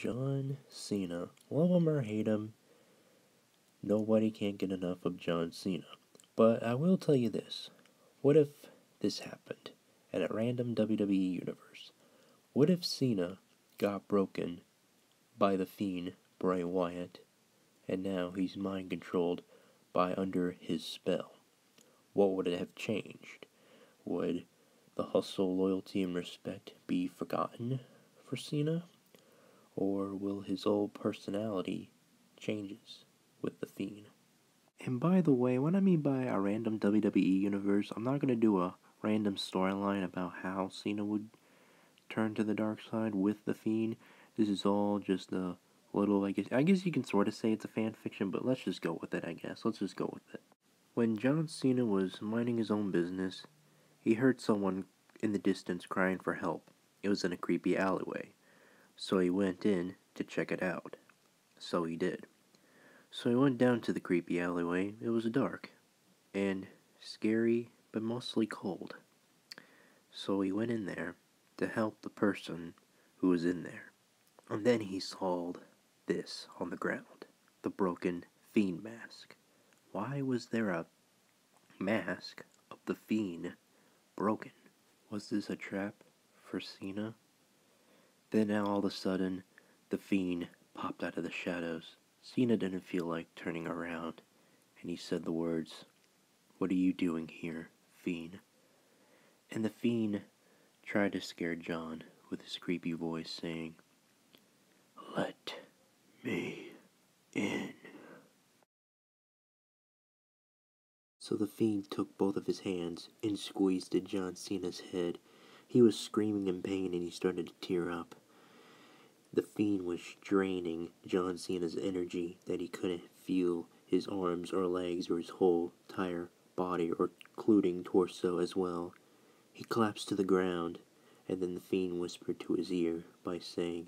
John Cena. Love him or hate him, nobody can get enough of John Cena. But I will tell you this. What if this happened at a random WWE universe? What if Cena got broken by the Fiend, Bray Wyatt, and now he's mind controlled by under his spell? What would it have changed? Would the hustle, loyalty, and respect be forgotten for Cena? Or will his old personality changes with the Fiend? And by the way, what I mean by a random WWE universe, I'm not going to do a random storyline about how Cena would turn to the dark side with the Fiend. This is all just a little, I guess you can sort of say it's a fan fiction, but let's just go with it, I guess. Let's just go with it. When John Cena was minding his own business, he heard someone in the distance crying for help. It was in a creepy alleyway. So he went in to check it out. So he did. So he went down to the creepy alleyway. It was dark and scary, but mostly cold. So he went in there to help the person who was in there. And then he saw this on the ground. The broken Fiend mask. Why was there a mask of the Fiend broken? Was this a trap for Cena? Then now all of a sudden, the Fiend popped out of the shadows. Cena didn't feel like turning around, and he said the words, "What are you doing here, Fiend?" And the Fiend tried to scare John with his creepy voice, saying, "Let me in." So the Fiend took both of his hands and squeezed at John Cena's head. He was screaming in pain and he started to tear up. The Fiend was draining John Cena's energy that he couldn't feel his arms or legs or his whole entire body or including torso as well. He collapsed to the ground, and then the Fiend whispered to his ear by saying,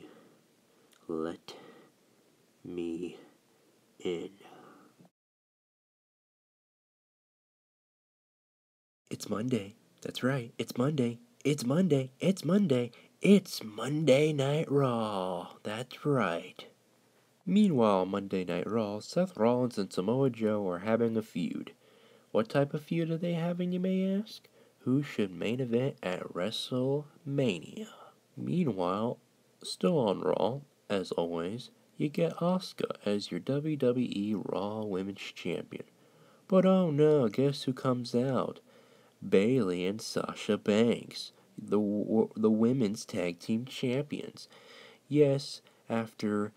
"Let me in." It's Monday. That's right. It's Monday. It's Monday. It's Monday. It's Monday Night Raw. That's right. Meanwhile, Monday Night Raw, Seth Rollins and Samoa Joe are having a feud. What type of feud are they having, you may ask? Who should main event at WrestleMania? Meanwhile, still on Raw, as always, you get Asuka as your WWE Raw Women's Champion. But oh no, guess who comes out? Bayley and Sasha Banks, the women's tag team champions. Yes, after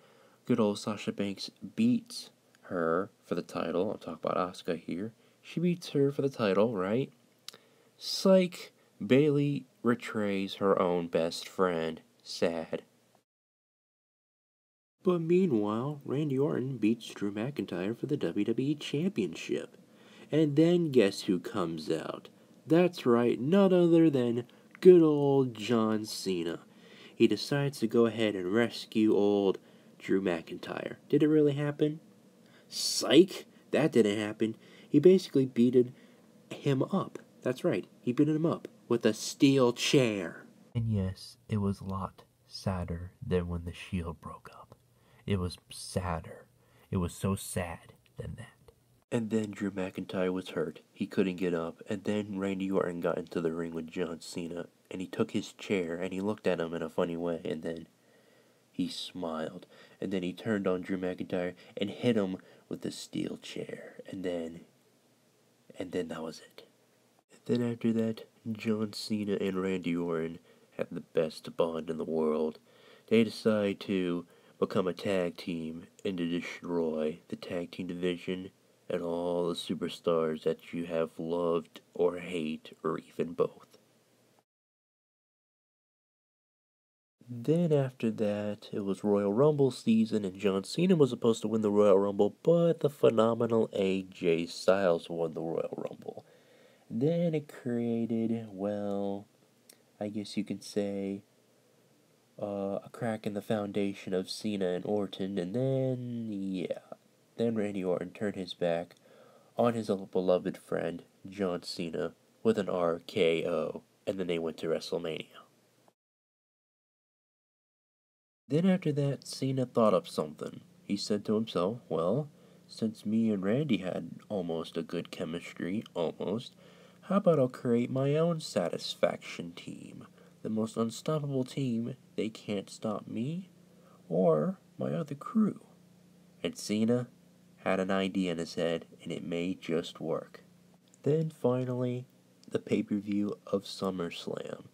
good old Sasha Banks beats her for the title, I'm talking about Asuka here, she beats her for the title, right? Psych, Bayley betrays her own best friend. Sad. But meanwhile, Randy Orton beats Drew McIntyre for the WWE Championship. And then guess who comes out? That's right, none other than good old John Cena. He decides to go ahead and rescue old Drew McIntyre. Did it really happen? Psych! That didn't happen. He basically beated him up. That's right, he beat him up with a steel chair. And yes, it was a lot sadder than when the Shield broke up. It was sadder. It was so sad than that. And then Drew McIntyre was hurt. He couldn't get up. And then Randy Orton got into the ring with John Cena. And he took his chair and he looked at him in a funny way. And then he smiled. And then he turned on Drew McIntyre and hit him with the steel chair. And then that was it. And then after that, John Cena and Randy Orton have the best bond in the world. They decide to become a tag team and to destroy the tag team division and all the superstars that you have loved or hate or even both. Then after that, it was Royal Rumble season and John Cena was supposed to win the Royal Rumble, but the phenomenal AJ Styles won the Royal Rumble. Then it created, well, I guess you could say, a crack in the foundation of Cena and Orton, and then Randy Orton turned his back on his beloved friend, John Cena, with an RKO, and then they went to WrestleMania. Then after that, Cena thought of something. He said to himself, well, since me and Randy had almost a good chemistry, how about I'll create my own satisfaction team? The most unstoppable team, they can't stop me or my other crew. And Cena had an idea in his head, and it may just work. Then finally, the pay-per-view of SummerSlam.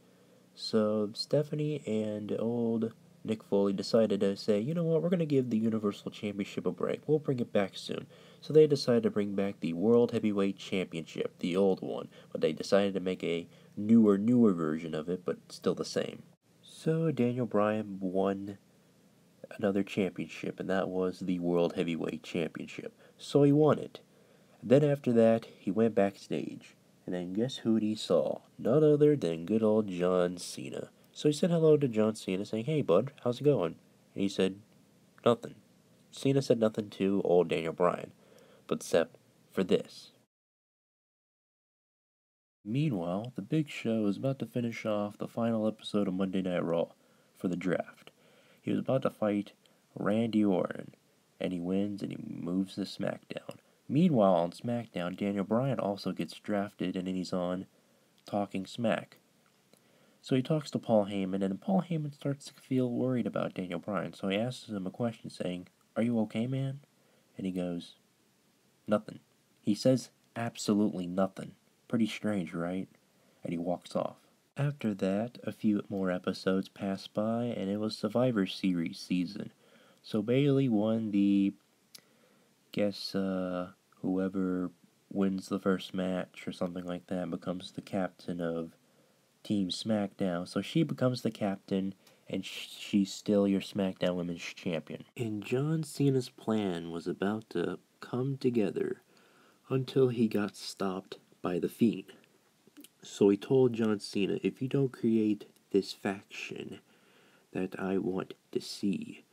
So Stephanie and old Nick Foley decided to say, you know what, we're going to give the Universal Championship a break. We'll bring it back soon. So they decided to bring back the World Heavyweight Championship, the old one. But they decided to make a newer version of it, but still the same. So Daniel Bryan won another championship, and that was the World Heavyweight Championship. So he won it. Then after that, he went backstage. And then guess who he saw? None other than good old John Cena. So he said hello to John Cena, saying, hey bud, how's it going? And he said, nothing. Cena said nothing to old Daniel Bryan, but except for this. Meanwhile, the Big Show is about to finish off the final episode of Monday Night Raw for the draft. He was about to fight Randy Orton, and he wins and he moves to SmackDown. Meanwhile, on SmackDown, Daniel Bryan also gets drafted, and then he's on Talking Smack. So he talks to Paul Heyman, and Paul Heyman starts to feel worried about Daniel Bryan. So he asks him a question saying, are you okay, man? And he goes, nothing. He says absolutely nothing. Pretty strange, right? And he walks off. After that, a few more episodes pass by, and it was Survivor Series season. So Bayley won the, whoever wins the first match or something like that becomes the captain of Team SmackDown. So she becomes the captain, and she's still your SmackDown Women's Champion. And John Cena's plan was about to come together until he got stopped by the Fiend. So he told John Cena, if you don't create this faction that I want to see,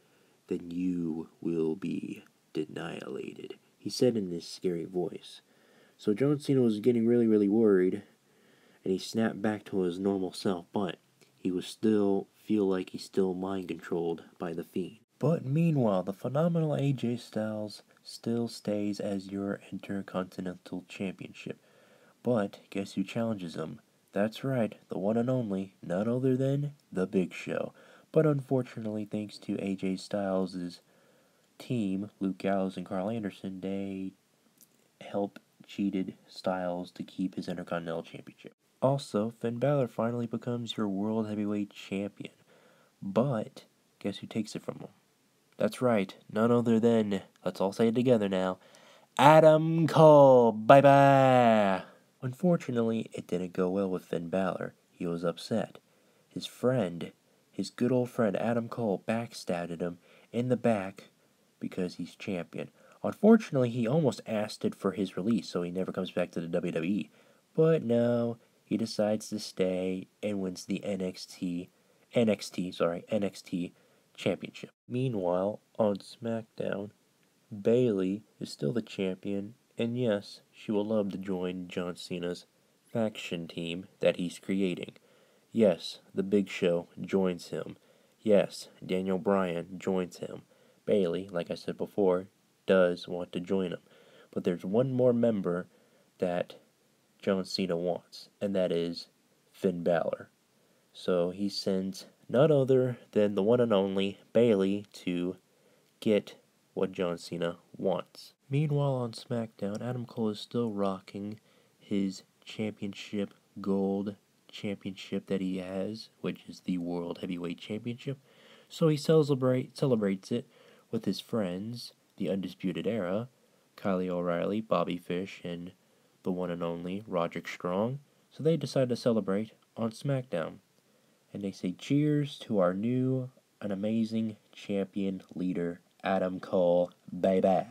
then you will be annihilated. He said in this scary voice. So John Cena was getting really worried, and he snapped back to his normal self, but he was still feel like he's still mind controlled by the Fiend. But meanwhile, the phenomenal AJ Styles still stays as your Intercontinental Championship. But guess who challenges him? That's right, the one and only, none other than The Big Show. But unfortunately, thanks to AJ Styles' team, Luke Gallows and Carl Anderson, they help cheated Styles to keep his Intercontinental Championship. Also, Finn Balor finally becomes your World Heavyweight Champion. But guess who takes it from him? That's right, none other than, let's all say it together now, Adam Cole. Bye-bye! Unfortunately, it didn't go well with Finn Balor. He was upset. His good old friend Adam Cole backstabbed him in the back because he's champion. Unfortunately, he almost asked it for his release, so he never comes back to the WWE. But no, he decides to stay and wins the NXT Championship. Meanwhile, on SmackDown, Bayley is still the champion, and yes, she will love to join John Cena's faction team that he's creating. Yes, The Big Show joins him. Yes, Daniel Bryan joins him. Bayley, like I said before, does want to join him. But there's one more member that John Cena wants, and that is Finn Balor. So he sends none other than the one and only Bayley to get what John Cena wants. Meanwhile, on SmackDown, Adam Cole is still rocking his gold championship that he has, which is the World Heavyweight Championship. So he celebrates it with his friends, the Undisputed Era, Kyle O'Reilly, Bobby Fish, and the one and only Roderick Strong. So they decide to celebrate on SmackDown. And they say cheers to our new and amazing champion leader, Adam Cole, baby.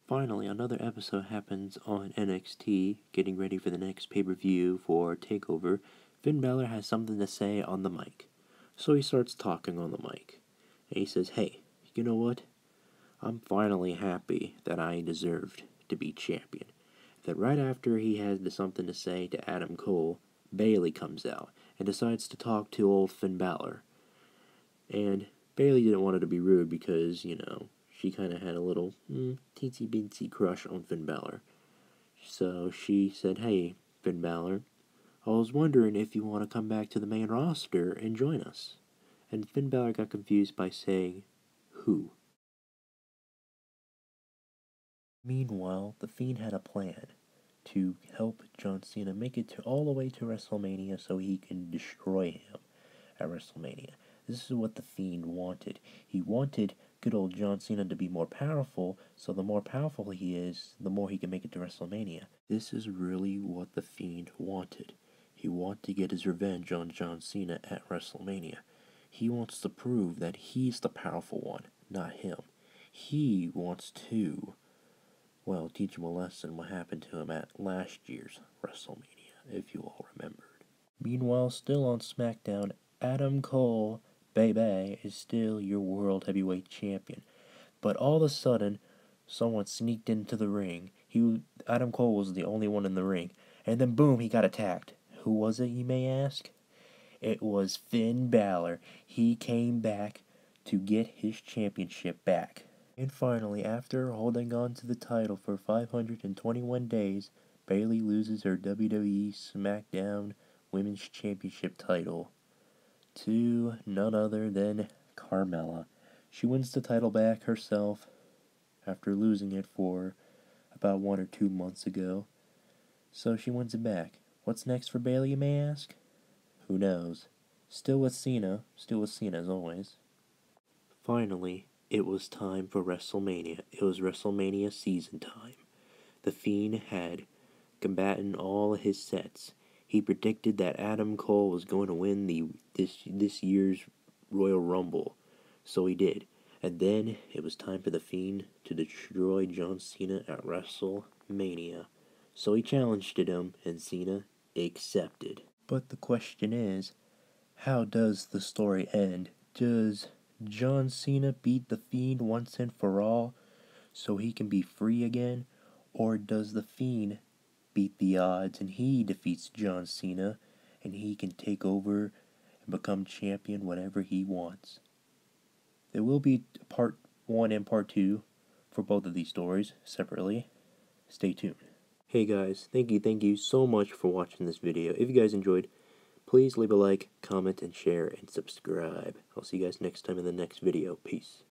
Finally, another episode happens on NXT, getting ready for the next pay-per-view for TakeOver. Finn Balor has something to say on the mic. So he starts talking on the mic. And he says, hey, you know what? I'm finally happy that I deserved to be champion. Then right after he has something to say to Adam Cole, Bayley comes out and decides to talk to old Finn Balor. And Bayley didn't want her to be rude because, you know, she kind of had a little teensy-beensy crush on Finn Balor. So she said, "Hey, Finn Balor, I was wondering if you want to come back to the main roster and join us." And Finn Balor got confused by saying, "Who?" Meanwhile, the Fiend had a plan to help John Cena make it all the way to WrestleMania so he can destroy him at WrestleMania. This is what the Fiend wanted. He wanted good old John Cena to be more powerful, so the more powerful he is, the more he can make it to WrestleMania. This is really what the Fiend wanted. He wanted to get his revenge on John Cena at WrestleMania. He wants to prove that he's the powerful one, not him. He wants to, well, teach him a lesson what happened to him at last year's WrestleMania, if you all remembered. Meanwhile, still on SmackDown, Adam Cole, baby, is still your World Heavyweight Champion. But all of a sudden, someone sneaked into the ring. Adam Cole was the only one in the ring. And then boom, he got attacked. Who was it, you may ask? It was Finn Balor. He came back to get his championship back. And finally, after holding on to the title for 521 days, Bayley loses her WWE SmackDown Women's Championship title to none other than Carmella. She wins the title back herself after losing it for about 1 or 2 months ago. So she wins it back. What's next for Bayley, you may ask? Who knows? Still with Cena as always. Finally, it was time for WrestleMania. It was WrestleMania season time. The Fiend had combated all his sets. He predicted that Adam Cole was going to win this year's Royal Rumble. So he did. And then it was time for the Fiend to destroy John Cena at WrestleMania. So he challenged him, and Cena accepted. But the question is, how does the story end? Does John Cena beat the Fiend once and for all so he can be free again? Or does the Fiend beat the odds and he defeats John Cena and he can take over and become champion whenever he wants? There will be part 1 and part 2 for both of these stories separately. Stay tuned. Hey guys, thank you so much for watching this video. If you guys enjoyed, please leave a like, comment, and share, and subscribe. I'll see you guys next time in the next video. Peace.